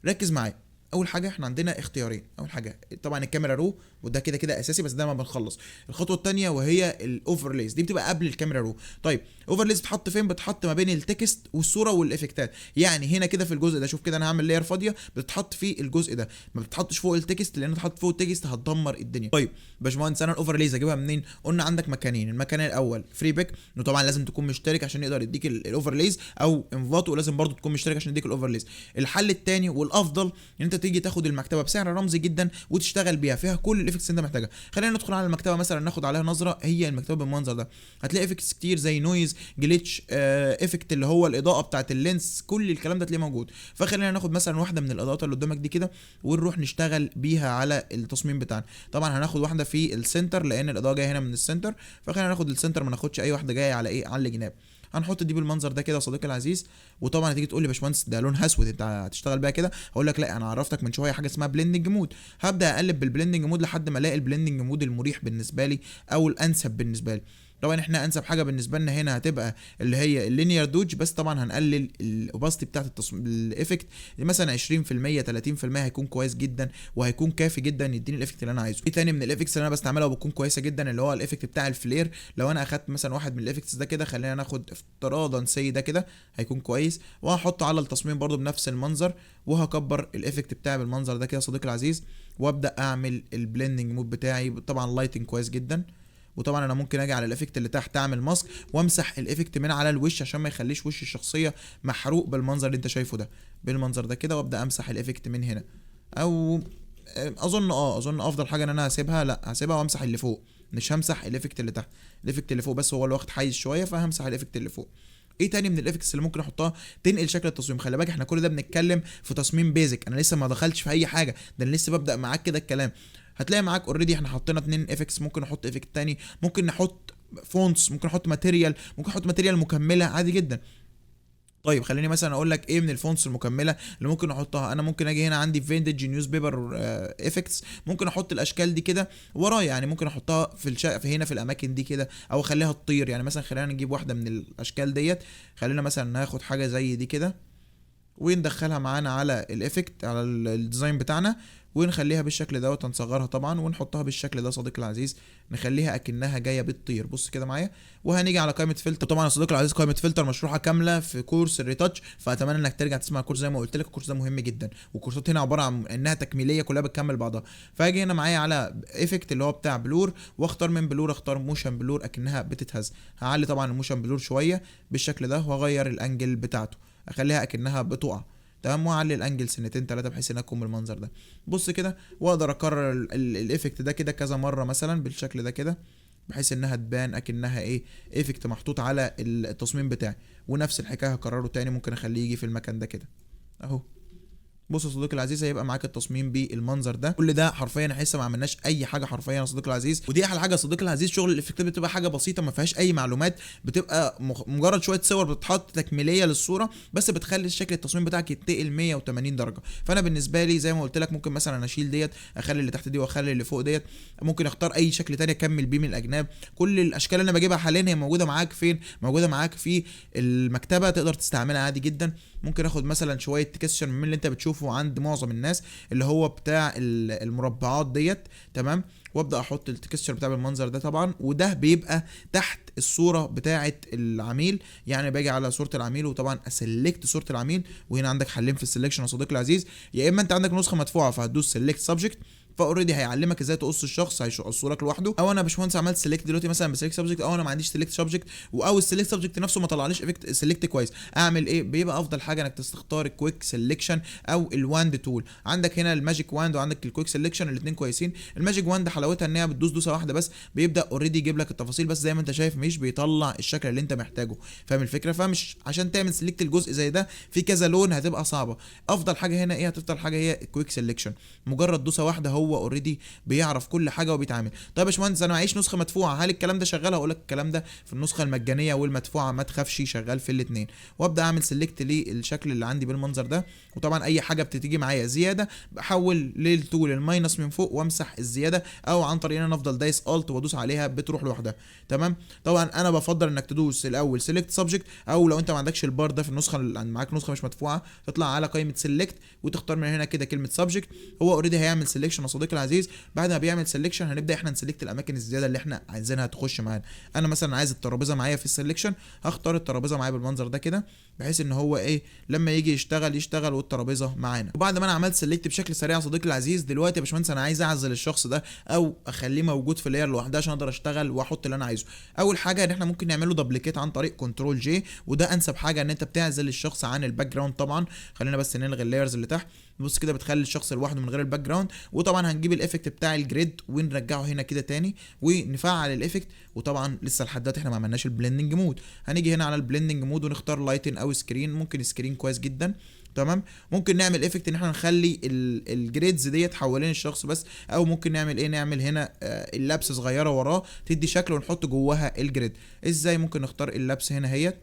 ركز معايا. اول حاجه احنا عندنا اختيارين. اول حاجه طبعا الكاميرا رو، وده كده كده اساسي بس ده ما بنخلص. الخطوه الثانيه وهي الاوفرليز، دي بتبقى قبل الكاميرا رو. طيب اوفرليز بتحط فين؟ بتحط ما بين التكست والصوره والافكتات. يعني هنا كده في الجزء ده، شوف كده انا هعمل لاير فاضيه بتتحط في الجزء ده، ما بتتحطش فوق التكست، لان تحط فوق التكست هتدمر الدنيا. طيب باشمهندس انا الاوفرليز اجيبها منين؟ قلنا عندك مكانين. المكان الاول فري بيك، وطبعا لازم تكون مشترك عشان يقدر يديك الاوفرليز، او انفاتو لازم برضو تكون مشترك عشان يديك الاوفرليز. الحل الثاني والافضل ان انت تيجي تاخد المكتبه بسعر رمزي جدا وتشتغل بيها، فيها كل الافكتس اللي انت محتاجها. خلينا ندخل على المكتبه مثلا ناخد عليها نظره. هي المكتبه بالمنظر ده، هتلاقي افكتس كتير زي نويز، جليتش، افكت اللي هو الاضاءه بتاعه اللينس، كل الكلام ده تلاقيه موجود. فخلينا ناخد مثلا واحده من الاضاءات اللي قدامك دي كده ونروح نشتغل بيها على التصميم بتاعنا. طبعا هناخد واحده في السنتر لان الاضاءه جايه هنا من السنتر، فخلينا ناخد السنتر، ما ناخدش اي واحده جايه على ايه، على الجناب. هنحط دي بالمنظر ده كده يا صديقي العزيز. وطبعا هتيجي تقول لي باشمهندس ده لونها اسود، انت هتشتغل بيها كده؟ هقول لك لا، انا عرفتك من شويه حاجه اسمها بلندنج مود. هبدا اقلب بالبلندنج مود لحد ما الاقي البلندنج مود المريح بالنسبه لي او الانسب بالنسبه لي. طبعا احنا انسب حاجه بالنسبه لنا هنا هتبقى اللي هي اللينير دوج، بس طبعا هنقلل الاوباستي بتاعت الايفكت مثلا 20% 30%، هيكون كويس جدا وهيكون كافي جدا يديني الايفكت اللي انا عايزه. في تاني من الايفكتس اللي انا بستعملها وبتكون كويسه جدا اللي هو الايفكت بتاع الفلير. لو انا اخدت مثلا واحد من الايفكتس ده كده، خلينا ناخد افتراضا سي ده كده، هيكون كويس، وهحطه على التصميم برده بنفس المنظر، وهكبر الايفكت بتاعي بالمنظر ده كده يا صديقي العزيز، وابدا اعمل البلندنج مود بتاعي. طبعا لايتنج كويس جدا. وطبعا انا ممكن اجي على الايفكت اللي تحت اعمل ماسك وامسح الايفكت من على الوش عشان ما يخليش وش الشخصيه محروق بالمنظر اللي انت شايفه ده، بالمنظر ده كده، وابدا امسح الايفكت من هنا. او اظن افضل حاجه ان انا هسيبها، لا هسيبها وامسح اللي فوق، مش همسح الايفكت اللي تحت. الايفكت اللي فوق بس هو اللي واخد حيز شويه، فهمسح الايفكت اللي فوق. ايه تاني من الايفكتس اللي ممكن احطها تنقل شكل التصميم؟ خلي بالك احنا كل ده بنتكلم في تصميم بيزك، انا لسه ما دخلتش في اي حاجه، ده انا لسه ببدا معاك كده الكلام. هتلاقي معاك اوريدي احنا حطينا 2 افكتس، ممكن نحط افكت تاني، ممكن نحط فونتس، ممكن نحط ماتيريال، ممكن نحط ماتيريال مكمله عادي جدا. طيب خليني مثلا اقول لك ايه من الفونتس المكمله اللي ممكن احطها. انا ممكن اجي هنا عندي فينتج نيوز بيبر افكتس، ممكن احط الاشكال دي كده ورايا، يعني ممكن احطها في هنا في الاماكن دي كده، او اخليها تطير. يعني مثلا خلينا نجيب واحده من الاشكال ديت، خلينا مثلا ناخد حاجه زي دي كده وندخلها معانا على الايفكت على الديزاين بتاعنا، ونخليها بالشكل دوت، هنصغرها طبعا ونحطها بالشكل ده صديقي العزيز، نخليها اكنها جايه بتطير. بص كده معايا. وهنيجي على قائمه فلتر. طبعا يا صديقي العزيز قائمه فلتر مشروحه كامله في كورس الريتاتش، فاتمنى انك ترجع تسمع الكورس زي ما قلت لك. الكورس ده مهم جدا، والكورسات هنا عباره عن انها تكميليه كلها بتكمل بعضها. فاجي هنا معايا على ايفكت اللي هو بتاع بلور، واختار من بلور اختار موشن بلور اكنها بتتهز. هعلي طبعا الموشن بلور شويه بالشكل ده، واغير الانجل بتاعته اخليها اكنها بتقع، تمام، واعلي الانجل سنتين 3 بحيث انها تكون بالمنظر ده. بص كده، واقدر اكرر الايفكت ده كده كذا مره مثلا بالشكل ده كده، بحيث انها تبان اكنها ايه، ايفكت محطوط على التصميم بتاعي. ونفس الحكايه هكرره تاني، ممكن اخليه يجي في المكان ده كده اهو. بص يا صديقي العزيز، هيبقى معاك التصميم بالمنظر ده. كل ده حرفيا احنا لسه ما عملناش اي حاجه حرفيا يا صديقي العزيز، ودي احلى حاجه يا صديقي العزيز. شغل الافكتات بتبقى حاجه بسيطه ما فيهاش اي معلومات، بتبقى مجرد شويه صور بتتحط تكميليه للصوره، بس بتخلي شكل التصميم بتاعك يتقل 180 درجه. فانا بالنسبه لي زي ما قلت لك، ممكن مثلا اشيل ديت، اخلي اللي تحت دي واخلي اللي فوق ديت، ممكن اختار اي شكل تاني اكمل بيه من الاجناب. كل الاشكال اللي انا بجيبها حاليا هي موجوده معاك فين؟ موجوده معاك في المكتبه، تقدر تستعملها عادي جدا. ممكن اخد مثلا شويه تكستشر من اللي انت بتشوفه عند معظم الناس اللي هو بتاع المربعات ديت، تمام، وابدا احط التكستشر بتاع المنظر ده طبعا، وده بيبقى تحت الصوره بتاعه العميل. يعني باجي على صوره العميل وطبعا اسلكت صوره العميل، وهنا عندك حلين في السلكشن يا صديقي العزيز. يا اما انت عندك نسخه مدفوعه فهتدوس سيلكت سبجكت، فاوريدي هيعلمك ازاي تقص الشخص، هيقصه لك لوحده. او انا باشمهندس عملت سيلكت دلوقتي مثلا بسيلكت سبجكت، او انا ما عنديش سيلكت سبجكت، او السيلكت سبجكت نفسه ما طلعليش افكت سيلكت كويس. اعمل ايه؟ بيبقى افضل حاجه انك تختار الكويك سيلكشن او الواند تول. عندك هنا الماجيك واند وعندك الكويك سيلكشن، الاثنين كويسين. الماجيك واند حلاوتها ان هي بتدوس دوسه واحده بس بيبدا اوريدي يجيب لك التفاصيل، بس زي ما انت شايف مش بيطلع الشكل اللي انت محتاجه. فاهم الفكره؟ فمش عشان تعمل سيلكت الجزء زي ده في كذا لون هتبقى صعبه. افضل حاجه هنا ايه؟ هتفضل حاجه هي الكويك سيلكشن، مجرد دوسه واحده هو هو اوريدي بيعرف كل حاجه وبيتعامل. طيب يا باشمهندس انا معيش نسخه مدفوعه، هل الكلام ده شغال؟ هقول لك الكلام ده في النسخه المجانيه والمدفوعه ما تخافش، شغال في الاثنين. وابدا اعمل سيلكت للشكل اللي عندي بالمنظر ده، وطبعا اي حاجه بتيجي معايا زياده بحول للتول الماينس من فوق وامسح الزياده، او عن طريق ان انا افضل دايس الت وادوس عليها بتروح لوحدها. تمام. طبعا انا بفضل انك تدوس الاول سيلكت سبجكت، او لو انت ما عندكش البار ده في النسخه اللي معاك نسخه مش مدفوعه، تطلع على قائمه سيلكت وتختار من هنا كده كلمه سبجكت. هو اوريدي هيعمل سيلكشن يا صديقي العزيز. بعد ما بيعمل سيلكشن هنبدا احنا نسلكت الاماكن الزياده اللي احنا عايزينها تخش معانا. انا مثلا عايز الترابيزه معايا في السيلكشن، هختار الترابيزه معايا بالمنظر ده كده، بحيث ان هو ايه لما يجي يشتغل والترابيزه معانا. وبعد ما انا عملت سيلكت بشكل سريع يا صديقي العزيز، دلوقتي يا باشمهندس انا عايز اعزل الشخص ده او اخليه موجود في لاير لوحده عشان اقدر اشتغل واحط اللي انا عايزه. اول حاجه ان احنا ممكن نعمله دبليكيت عن طريق كنترول جي، وده انسب حاجه ان انت بتعزل الشخص عن الباك جراوند. طبعا خلينا بس نلغي اللايرز اللي تحت. بص كده بتخلي الشخص لوحده من غير الباك جراوند. وطبعا هنجيب الايفكت بتاع الجريد ونرجعه هنا كده تاني ونفعل الايفكت. وطبعا لسه لحد دلوقتي احنا ما عملناش البلندنج مود. هنيجي هنا على البلندنج مود ونختار لايتن او سكرين، ممكن سكرين كويس جدا. تمام. ممكن نعمل ايفكت ان احنا نخلي الجريدز ديت حوالين الشخص بس، او ممكن نعمل ايه، نعمل هنا اللبس صغيره وراه تدي شكل ونحط جواها الجريد. ازاي؟ ممكن نختار اللبس هنا هي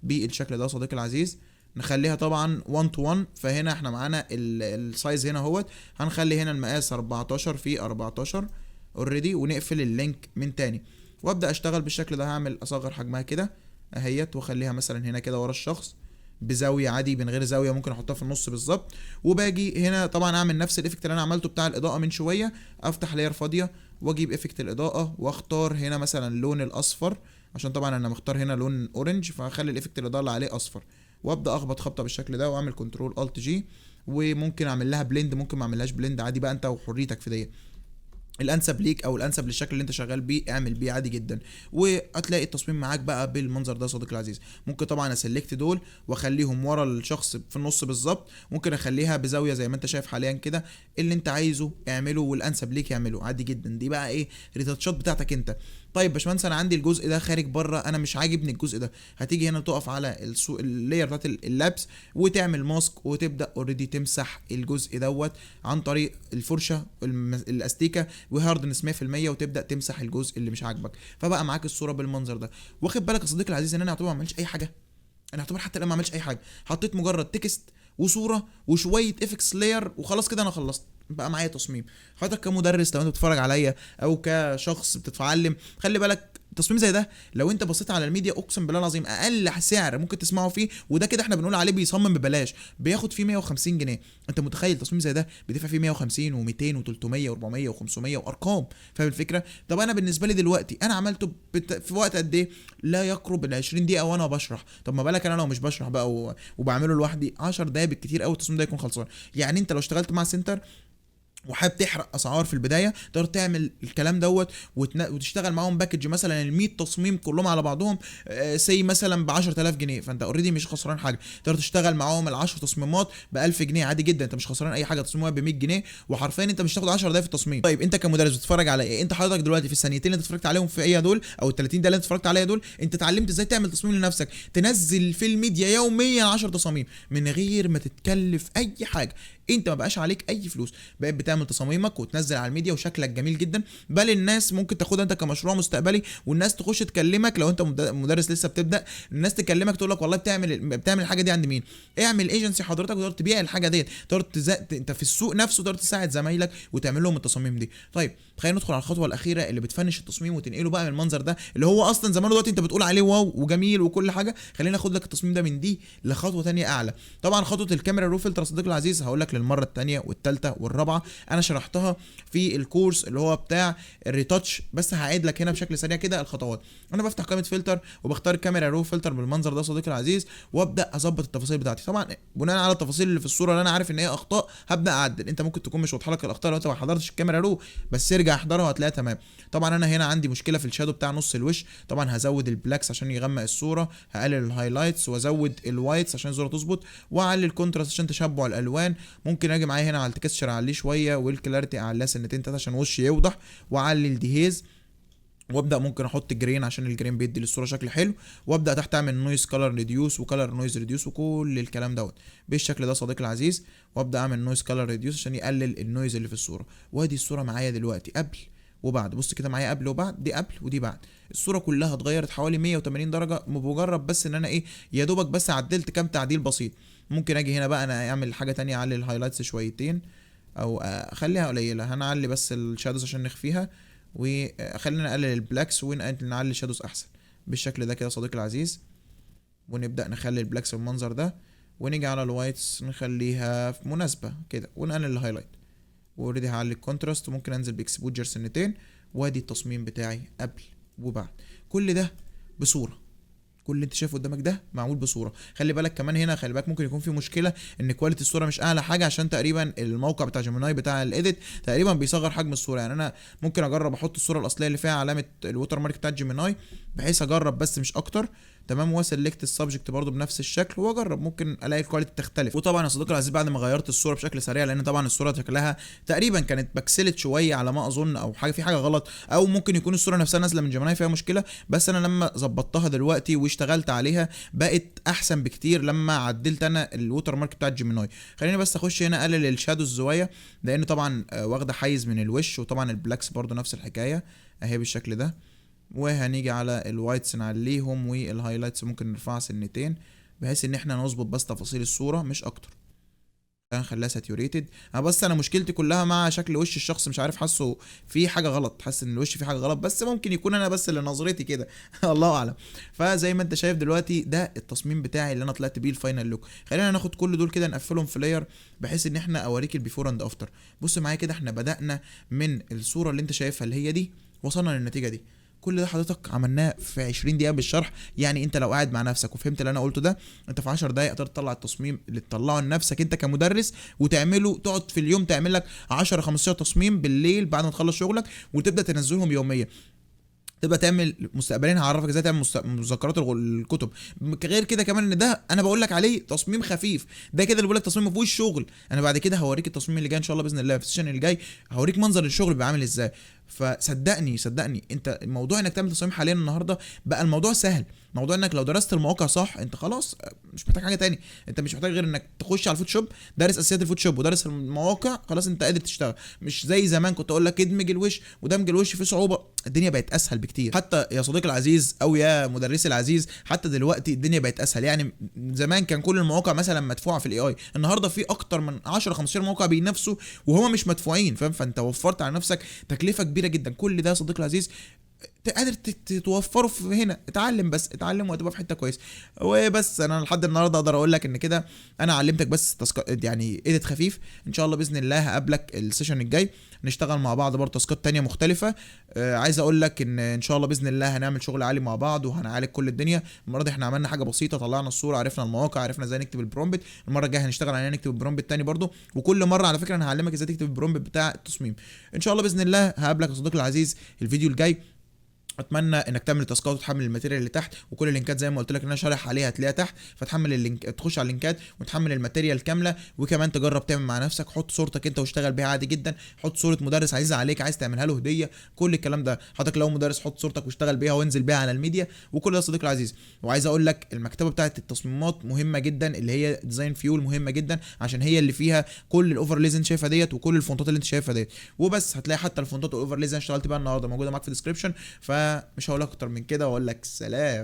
بالشكل ده صديقي العزيز، نخليها طبعا 1 to 1. فهنا احنا معانا السايز هنا اهوت، هنخلي هنا المقاس 14 في 14 اوريدي، ونقفل اللينك من تاني وابدا اشتغل بالشكل ده. هعمل اصغر حجمها كده اهيت واخليها مثلا هنا كده ورا الشخص بزاويه عادي، من غير زاويه ممكن احطها في النص بالظبط. وباجي هنا طبعا اعمل نفس الايفكت اللي انا عملته بتاع الاضاءه من شويه، افتح لاير فاضيه واجيب ايفكت الاضاءه واختار هنا مثلا اللون الاصفر، عشان طبعا انا مختار هنا لون اورنج، فهخلي الايفكت الاضاءه اللي عليه اصفر، وابدا اخبط خبطه بالشكل ده واعمل كنترول الت جي. وممكن اعمل لها بلند، ممكن ما اعملهاش بلند عادي بقى، انت وحريتك في ديت. الانسب ليك او الانسب للشكل اللي انت شغال بيه اعمل بيه عادي جدا، وهتلاقي التصميم معاك بقى بالمنظر ده صديقي العزيز. ممكن طبعا اسلكت دول واخليهم ورا الشخص في النص بالظبط، ممكن اخليها بزاويه زي ما انت شايف حاليا كده. اللي انت عايزه اعمله والانسب ليك اعمله عادي جدا. دي بقى ايه ريتاتشات بتاعتك انت. طيب باشمهندس انا عندي الجزء ده خارج بره، انا مش عاجبني الجزء ده. هتيجي هنا تقف على اللاير بتاعت اللبس وتعمل ماسك وتبدا اوريدي تمسح الجزء دوت عن طريق الفرشه الاستيكه وهاردنس 100%، وتبدا تمسح الجزء اللي مش عاجبك. فبقى معاك الصوره بالمنظر ده. واخد بالك يا صديقي العزيز ان انا اعتبر ما عملتش اي حاجه، انا اعتبر حتى لما ما عملتش اي حاجه، حطيت مجرد تكست وصوره وشويه افكس لاير وخلاص كده انا خلصت. بقى معايا تصميم. حضرتك كمدرس لو انت بتتفرج عليا او كشخص بتتعلم، خلي بالك تصميم زي ده لو انت بصيت على الميديا اقسم بالله العظيم اقل سعر ممكن تسمعه فيه، وده كده احنا بنقول عليه بيصمم ببلاش، بياخد فيه 150 جنيه. انت متخيل تصميم زي ده بيدفع فيه 150 و200 و300 و400 و500 وارقام؟ فاهم الفكره؟ طب انا بالنسبه لي دلوقتي انا عملته في وقت قد ايه؟ لا يقرب ال 20 دقيقه وانا بشرح. طب ما بالك انا لو مش بشرح بقى وبعمله لوحدي، 10 دقايق بالكتير قوي التصميم ده يكون خلصان. يعني انت لو اشتغلت مع سنتر وحابب تحرق اسعار في البدايه، تقدر تعمل الكلام دوت وتشتغل معاهم باكج مثلا ال 100 تصميم كلهم على بعضهم سي مثلا ب 10000 جنيه، فانت اوريدي مش خسران حاجه. تقدر تشتغل معاهم ال 10 تصميمات ب 1000 جنيه عادي جدا، انت مش خسران اي حاجه. تصميم ب 100 جنيه وحرفيا انت مش هتاخد 10 دقايق في التصميم. طيب انت كمدرس بتتفرج على ايه؟ انت حضرتك دلوقتي في الثانيتين اللي انت اتفرجت عليهم في ايه دول، او ال 30 دقيقه اللي انت اتفرجت عليها دول، انت اتعلمت ازاي تعمل تصميم لنفسك، تنزل في الميديا يوميا 10 تصاميم من غير ما تتكلف اي حاجه. انت ما بقاش عليك اي فلوس، بقيت بتعمل تصاميمك وتنزل على الميديا وشكلك جميل جدا. بل الناس ممكن تاخدها انت كمشروع مستقبلي، والناس تخش تكلمك لو انت مدرس لسه بتبدا، الناس تكلمك تقول لك والله بتعمل الحاجه دي عند مين؟ اعمل ايجنسي حضرتك وتقدر تبيع الحاجه ديت، تقدر انت في السوق نفسه تقدر تساعد زمايلك وتعمل لهم التصاميم دي. طيب خلينا ندخل على الخطوه الاخيره اللي بتفنش التصميم وتنقله بقى من المنظر ده اللي هو اصلا زمان دلوقتي انت بتقول عليه واو وجميل وكل حاجه. خلينا ناخد لك التصميم ده من دي لخطوه ثانيه اعلى. طبعا خطوه الكاميرا رو فلتر صديقي العزيز هقول لك للمره الثانيه والثالثه والرابعه، انا شرحتها في الكورس اللي هو بتاع الريتاتش، بس هعيد لك هنا بشكل سريع كده الخطوات. انا بفتح قائمه فلتر وبختار كاميرا رو فلتر بالمنظر ده صديقي العزيز، وابدا اظبط التفاصيل بتاعتي. طبعا بناء على التفاصيل اللي في الصوره اللي انا عارف ان هي اخطاء هبدا اعدل. انت ممكن تكون مش واضحه لك الاخطاء لو انت ما حضرتش الكاميرا رو، بس ارجع احضرها وهتلاقيها تمام. طبعا انا هنا عندي مشكله في الشادو بتاع نص الوش، طبعا هزود البلاكس عشان يغمق الصوره، هقلل الهايلايتس وازود الوايتس عشان الصوره تظبط، واعلي الكونتراست عشان تشبع الالوان. ممكن اجي معايا هنا على التكستشر اعليه شويه، والكلاريتي اعليها سنتين تلاته عشان وشي يوضح، واعلي الديهيز وابدا ممكن احط جرين عشان الجرين بيدي للصوره شكل حلو، وابدا تحت اعمل نويز كلر ريديوس وكلر نويز ريديوس وكل الكلام دوت بالشكل ده صديقي العزيز. وابدا اعمل نويز كلر ريديوس عشان يقلل النويز اللي في الصوره. وادي الصوره معايا دلوقتي قبل وبعد، بص كده معايا قبل وبعد، دي قبل ودي بعد. الصوره كلها اتغيرت حوالي 180 درجه بمجرد بس ان انا ايه، يا دوبك بس عدلت كام تعديل بسيط. ممكن اجي هنا بقى انا اعمل حاجه تانية، اعلي الهايلايتس شويتين او اخليها قليله، هنعلي بس الشادوز عشان نخفيها، وخلينا نقلل البلاكس ونعلي الشادوز احسن بالشكل ده كده صديقي العزيز. ونبدا نخلي البلاكس بالمنظر ده، ونيجي على الوايتس نخليها مناسبه كده، ونقلل الهايلايت. واوريدي هعلي الكونتراست، وممكن انزل باكسبوجر سنتين. وادي التصميم بتاعي قبل وبعد، كل ده بصوره. كل اللي انت شايفه قدامك ده معمول بصوره. خلي بالك كمان هنا، خلي بالك ممكن يكون في مشكله ان كواليتي الصوره مش اعلى حاجه، عشان تقريبا الموقع بتاع جيميناي بتاع الايديت تقريبا بيصغر حجم الصوره. يعني انا ممكن اجرب احط الصوره الاصليه اللي فيها علامه الووتر مارك بتاع جيميناي، بحيث اجرب بس مش اكتر، تمام. واسلكت السبجكت برده بنفس الشكل واجرب، ممكن الاقي الكواليتي تختلف. وطبعا يا صديقي العزيز بعد ما غيرت الصوره بشكل سريع، لان طبعا الصوره شكلها تقريبا كانت بكسلت شويه على ما اظن، او حاجه في حاجه غلط، او ممكن يكون الصوره نفسها نازله من جيميناي فيها مشكله. بس انا لما ظبطتها دلوقتي واشتغلت عليها بقت احسن بكتير لما عدلت انا الووتر مارك بتاع جيميناي. خليني بس اخش هنا اقلل الشادوز زوايا، لان طبعا واخده حيز من الوش، وطبعا البلاكس برده نفس الحكايه اهي بالشكل ده. وهنيجي على الوايتس نعليهم، والهايلايتس ممكن نرفعها سنتين، بحيث ان احنا نظبط بس تفاصيل الصوره مش اكتر. هنخليها ساتيوريتد. بس انا مشكلتي كلها مع شكل وش الشخص، مش عارف، حاسه في حاجه غلط، حاسس ان الوش فيه حاجه غلط، بس ممكن يكون انا بس اللي نظرتي كده الله اعلم. فزي ما انت شايف دلوقتي ده التصميم بتاعي اللي انا طلعت بيه الفاينل لوك. خلينا ناخد كل دول كده نقفلهم في لاير، بحيث ان احنا اوريك البيفور اند افتر. بص معايا كده، احنا بدأنا من الصوره اللي انت شايفها اللي هي دي، وصلنا للنتيجه دي. كل ده حضرتك عملناه في 20 دقيقه بالشرح. يعني انت لو قاعد مع نفسك وفهمت اللي انا قلته ده، انت في 10 دقايق قدرت تطلع التصميم اللي تطلعه لنفسك انت كمدرس، وتعمله تقعد في اليوم تعمل لك 10 15 تصميم بالليل بعد ما تخلص شغلك، وتبدا تنزلهم يوميا. تبقى تعمل مستقبلين، هعرفك ازاي تعمل مذكرات الكتب. غير كده كمان ان ده انا بقول لك عليه تصميم خفيف، ده كده اللي بقول لك تصميم ما فيهوش شغل. انا بعد كده هوريك التصميم اللي جاي ان شاء الله باذن الله في السيشن اللي جاي، هوريك منظر الشغل بيبقى عامل ازاي. فصدقني صدقني، انت الموضوع انك تعمل تصميم حاليا النهارده بقى الموضوع سهل. موضوع انك لو درست المواقع صح، انت خلاص مش محتاج حاجه تاني. انت مش محتاج غير انك تخش على الفوتوشوب، دارس اساسيات الفوتوشوب ودارس المواقع، خلاص انت قادر تشتغل. مش زي زمان كنت اقول لك ادمج الوش ودمج الوش فيه صعوبه. الدنيا بقت اسهل بكتير. حتى يا صديقي العزيز او يا مدرسي العزيز، حتى دلوقتي الدنيا بقت اسهل. يعني زمان كان كل المواقع مثلا مدفوعه في الاي اي، النهارده في اكتر من 10 15 موقع بينافسوا وهما مش مدفوعين، فاهم؟ فانت وفرت على نفسك تكلفه كبيره جدا. كل ده يا صديقي العزيز قادر توفره في هنا. اتعلم بس اتعلم، وهتبقى في حته كويسه. وبس انا لحد النهارده اقدر اقول لك ان كده انا علمتك بس يعني ايديت خفيف. ان شاء الله باذن الله هقابلك السيشن الجاي نشتغل مع بعض برضه تاسكات تانية مختلفه. عايز اقول لك ان شاء الله باذن الله هنعمل شغل عالي مع بعض، وهنعالج كل الدنيا. المره دي احنا عملنا حاجه بسيطه، طلعنا الصوره، عرفنا المواقع، عرفنا ازاي نكتب البرومبت. المره الجايه هنشتغل على نكتب البرومبت تاني برضه، وكل مره على فكره انا هعلمك ازاي تكتب البرومبت بتاع التصميم. ان شاء الله باذن الله هقابلك يا صديقي العزيز الفيديو الجاي. اتمنى انك تعمل تاسكات وتحمل الماتيريال اللي تحت، وكل اللينكات زي ما قلت لك ان انا شارح عليها هتلاقيها تحت، فتحمل اللينك، تخش على اللينكات وتحمل الماتيريال كامله. وكمان تجرب تعمل مع نفسك، حط صورتك انت واشتغل بيها عادي جدا، حط صوره مدرس عزيز عليك عايز تعملها له هديه، كل الكلام ده. حضرتك لو مدرس حط صورتك واشتغل بيها وانزل بيها على الميديا، وكل ده صديقي العزيز. وعايز اقول لك المكتبه بتاعه التصميمات مهمه جدا، اللي هي ديزاين فيول مهمه جدا، عشان هي اللي فيها كل الاوفرليز انت شايفها ديت، وكل الفونتات اللي انت شايفها ديت. وبس هتلاقي حتى الفونتات والاوفرليز انا اشتغلت بيها النهارده موجوده معاك في الديسكربشن. فمش هقول لك اكتر من كده، واقول لك سلام.